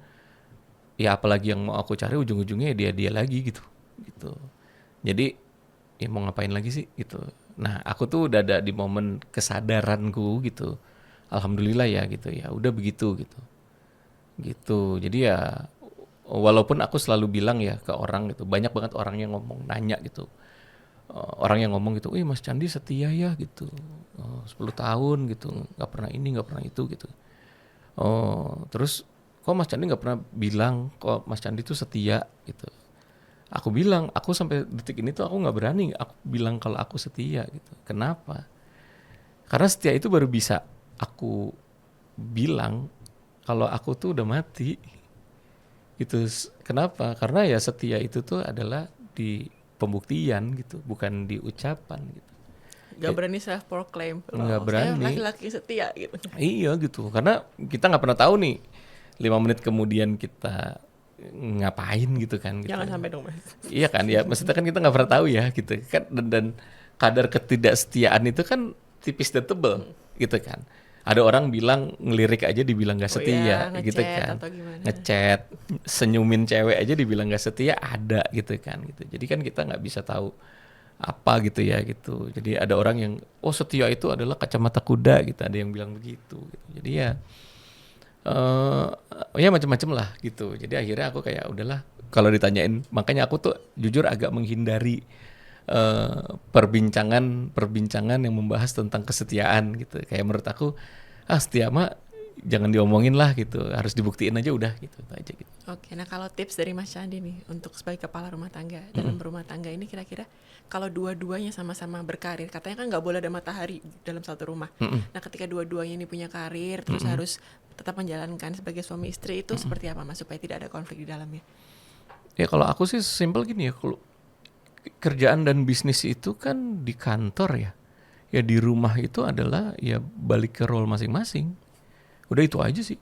ya apalagi yang mau aku cari ujung-ujungnya ya dia lagi gitu. Gitu. Jadi ya mau ngapain lagi sih gitu. Nah, aku tuh udah ada di momen kesadaranku gitu. Alhamdulillah ya gitu ya. Udah begitu gitu. Gitu. Jadi ya walaupun aku selalu bilang ya ke orang gitu. Banyak banget orang yang nanya gitu. Orang yang ngomong gitu, Mas Candi setia ya gitu, 10 tahun gitu, nggak pernah ini, nggak pernah itu gitu. Terus kok Mas Candi nggak pernah bilang kok Mas Candi tuh setia gitu. Aku bilang, aku sampai detik ini tuh aku nggak berani aku bilang kalau aku setia gitu. Kenapa? Karena setia itu baru bisa aku bilang kalau aku tuh udah mati gitu. Kenapa? Karena ya setia itu tuh adalah di pembuktian gitu, bukan di ucapan gitu. Gak berani self proclaim. Nggak berani. Saya laki-laki setia gitu. Iya gitu, karena kita nggak pernah tahu nih 5 menit kemudian kita ngapain gitu kan. Gitu. Jangan sampai dong Mas. Iya kan, ya maksudnya kan kita nggak pernah tahu ya gitu kan, dan kadar ketidaksetiaan itu kan tipis dan tebel gitu kan. Ada orang bilang ngelirik aja dibilang gak setia gitu kan. Ngechat, senyumin cewek aja dibilang gak setia ada gitu kan gitu. Jadi kan kita nggak bisa tahu apa gitu ya gitu. Jadi ada orang yang setia itu adalah kacamata kuda gitu, ada yang bilang begitu gitu. Jadi ya ya macam-macam lah gitu. Jadi akhirnya aku kayak udahlah kalau ditanyain, makanya aku tuh jujur agak menghindari perbincangan yang membahas tentang kesetiaan gitu. Kayak menurut aku setia mah jangan diomongin lah gitu, harus dibuktiin aja udah gitu aja gitu. Oke, nah kalau tips dari Mas Candi nih untuk sebagai kepala rumah tangga dalam berumah tangga ini, kira-kira kalau dua-duanya sama-sama berkarir, katanya kan nggak boleh ada matahari dalam satu rumah. Nah ketika dua-duanya ini punya karir terus harus tetap menjalankan sebagai suami istri, itu seperti apa Mas supaya tidak ada konflik di dalamnya? Ya kalau aku sih simple gini ya, kalau kerjaan dan bisnis itu kan di kantor ya. Ya di rumah itu adalah ya balik ke role masing-masing. Udah itu aja sih.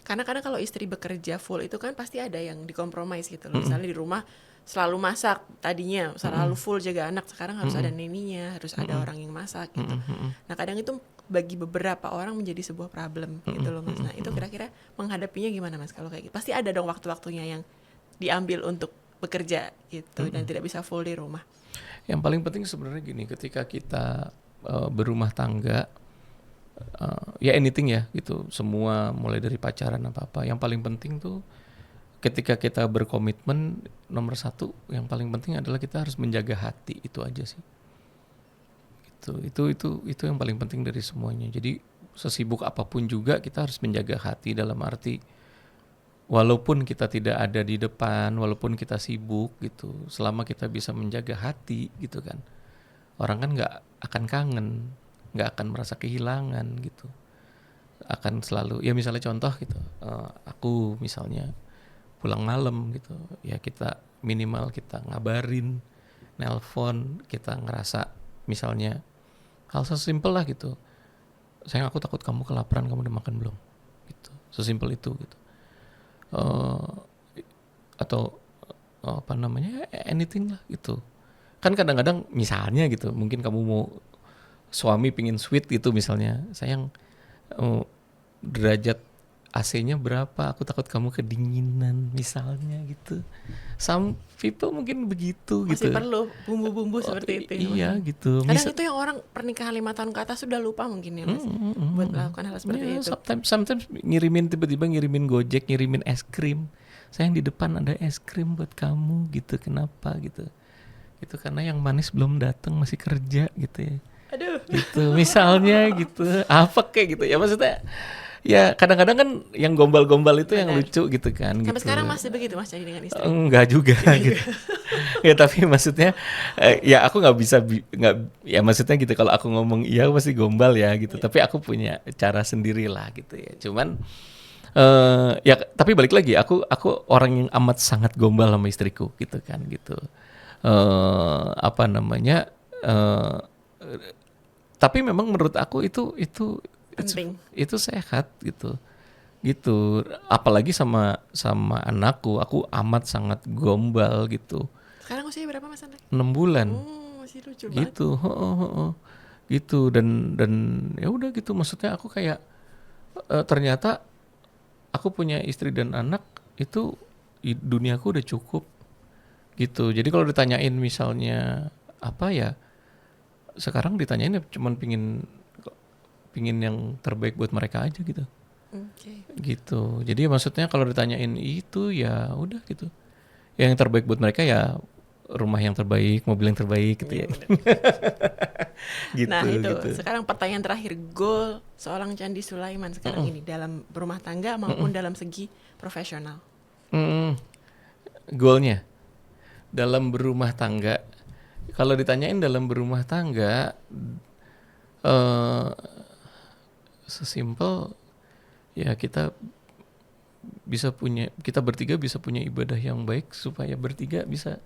Karena kadang kalau istri bekerja full itu kan pasti ada yang dikompromis gitu loh. Misalnya di rumah selalu masak, tadinya selalu full jaga anak, sekarang harus ada neninya, harus ada orang yang masak gitu. Nah kadang itu bagi beberapa orang menjadi sebuah problem gitu loh Mas. Nah itu kira-kira menghadapinya gimana Mas kalau kayak gitu? Pasti ada dong waktu-waktunya yang diambil untuk bekerja gitu dan tidak bisa full di rumah. Yang paling penting sebenarnya gini, ketika kita berumah tangga, ya anything ya gitu, semua mulai dari pacaran apa-apa. Yang paling penting tuh ketika kita berkomitmen, nomor satu yang paling penting adalah kita harus menjaga hati, itu aja sih. Itu yang paling penting dari semuanya. Jadi sesibuk apapun juga kita harus menjaga hati, dalam arti walaupun kita tidak ada di depan, walaupun kita sibuk gitu, selama kita bisa menjaga hati gitu kan, orang kan nggak akan kangen, nggak akan merasa kehilangan gitu, akan selalu ya misalnya contoh gitu, aku misalnya pulang malam gitu ya, kita minimal kita ngabarin, nelpon, kita ngerasa misalnya hal sesimpel lah gitu, sayang aku takut kamu kelaparan, kamu udah makan belum gitu, sesimpel itu gitu. Atau apa namanya, anything lah gitu. Kan kadang-kadang misalnya gitu, mungkin kamu mau, suami pingin sweet gitu misalnya, sayang derajat AC-nya berapa, aku takut kamu kedinginan misalnya gitu. Some people mungkin begitu Masih gitu. perlu bumbu-bumbu seperti itu. Iya gitu. Kadang itu yang orang pernikahan 5 tahun ke atas sudah lupa mungkin ya Mas, buat melakukan hal seperti Ya, itu. sometimes tiba-tiba ngirimin Gojek, ngirimin es krim. Sayang di depan ada es krim buat kamu gitu. Kenapa gitu? Itu karena yang manis belum datang, masih kerja gitu ya. Aduh. Gitu misalnya gitu. Apa kayak gitu ya, maksudnya ya kadang-kadang kan yang gombal-gombal itu yang Benar. lucu gitu kan. Sampai gitu. sekarang masih begitu Mas jadi dengan istri? Enggak juga gitu. Ya tapi maksudnya ya aku nggak bisa nggak ya, maksudnya gitu, kalau aku ngomong iya aku pasti gombal ya gitu. Tapi aku punya cara sendiri lah gitu ya. Cuman ya tapi balik lagi, aku orang yang amat sangat gombal sama istriku gitu kan gitu. Apa namanya? Tapi memang menurut aku itu Penting. itu sehat gitu. Gitu, apalagi sama anakku, aku amat sangat gombal gitu. Sekarang usia berapa Mas Andre? 6 bulan Masih lucu banget. gitu. Gitu, dan ya udah gitu, maksudnya aku kayak ternyata aku punya istri dan anak itu duniaku udah cukup gitu. Jadi kalau ditanyain misalnya apa ya, sekarang ditanyain ya cuman pingin yang terbaik buat mereka aja gitu. Gitu. Jadi maksudnya kalau ditanyain itu ya udah gitu. Yang terbaik buat mereka ya rumah yang terbaik, mobil yang terbaik gitu ya. Gitu, Nah itu gitu. sekarang pertanyaan terakhir, goal seorang Chandi Sulaiman sekarang ini dalam berumah tangga maupun dalam segi profesional. Goalnya dalam berumah tangga, kalau ditanyain dalam berumah tangga, sesimpel ya kita bertiga bisa punya ibadah yang baik supaya bertiga bisa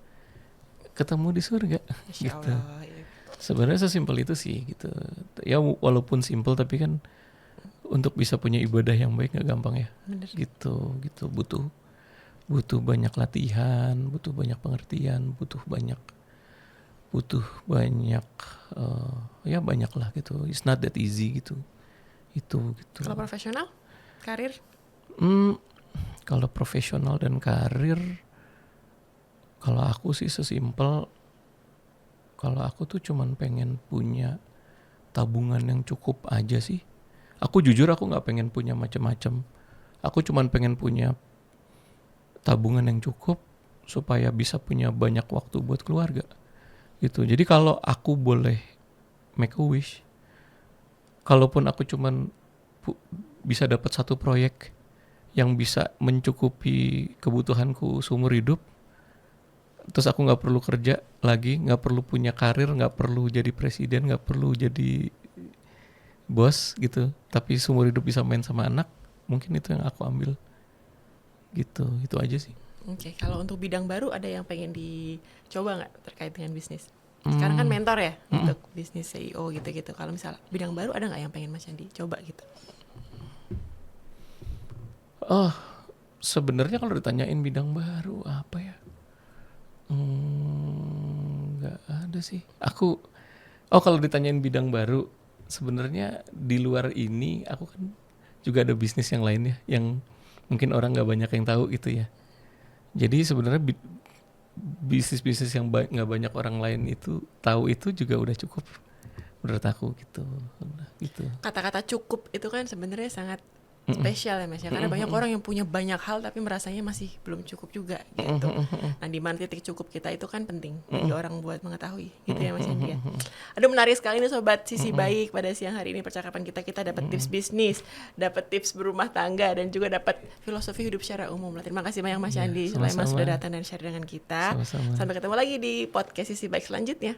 ketemu di surga. Masya Gitu. Allah. Ya. Sebenarnya sesimpel itu sih gitu. Ya walaupun simpel tapi kan untuk bisa punya ibadah yang baik nggak gampang ya. Bener. Gitu butuh banyak latihan, butuh banyak pengertian, butuh banyak ya banyak lah gitu. It's not that easy gitu. Itu gitu. Kalau profesional, karir? Kalau profesional dan karir, kalau aku sih sesimpel, kalau aku tuh cuman pengen punya tabungan yang cukup aja sih. Aku jujur aku nggak pengen punya macam-macam. Aku cuman pengen punya tabungan yang cukup supaya bisa punya banyak waktu buat keluarga. Gitu. Jadi kalau aku boleh make a wish, kalaupun aku cuman bisa dapat satu proyek yang bisa mencukupi kebutuhanku seumur hidup, terus aku nggak perlu kerja lagi, nggak perlu punya karir, nggak perlu jadi presiden, nggak perlu jadi bos gitu, tapi seumur hidup bisa main sama anak, mungkin itu yang aku ambil. Gitu, itu aja sih. Oke, kalau untuk bidang baru ada yang pengen dicoba nggak terkait dengan bisnis? Sekarang kan mentor ya untuk bisnis CEO gitu-gitu. Kalau misalnya bidang baru ada nggak yang pengen Mas Chandi coba gitu? Sebenarnya kalau ditanyain bidang baru apa ya? Nggak ada sih. Kalau ditanyain bidang baru, sebenarnya di luar ini aku kan juga ada bisnis yang lain ya, yang mungkin orang nggak banyak yang tahu gitu ya. Jadi sebenarnya bisnis-bisnis yang nggak banyak orang lain itu tahu itu juga udah cukup menurut aku gitu. Nah, gitu. Kata-kata cukup itu kan sebenarnya sangat spesial ya Mas ya, karena banyak orang yang punya banyak hal tapi merasanya masih belum cukup juga gitu. Nah di mana titik cukup kita itu kan penting bagi orang buat mengetahui gitu ya Mas Yandi ya. Aduh menarik sekali nih Sobat Sisi Baik, pada siang hari ini percakapan kita dapat tips bisnis, dapat tips berumah tangga, dan juga dapat filosofi hidup secara umum. Terima kasih banyak Mas Yandi Sulaiman sudah datang dan share dengan kita. Sama-sama. Sampai ketemu lagi di podcast Sisi Baik selanjutnya.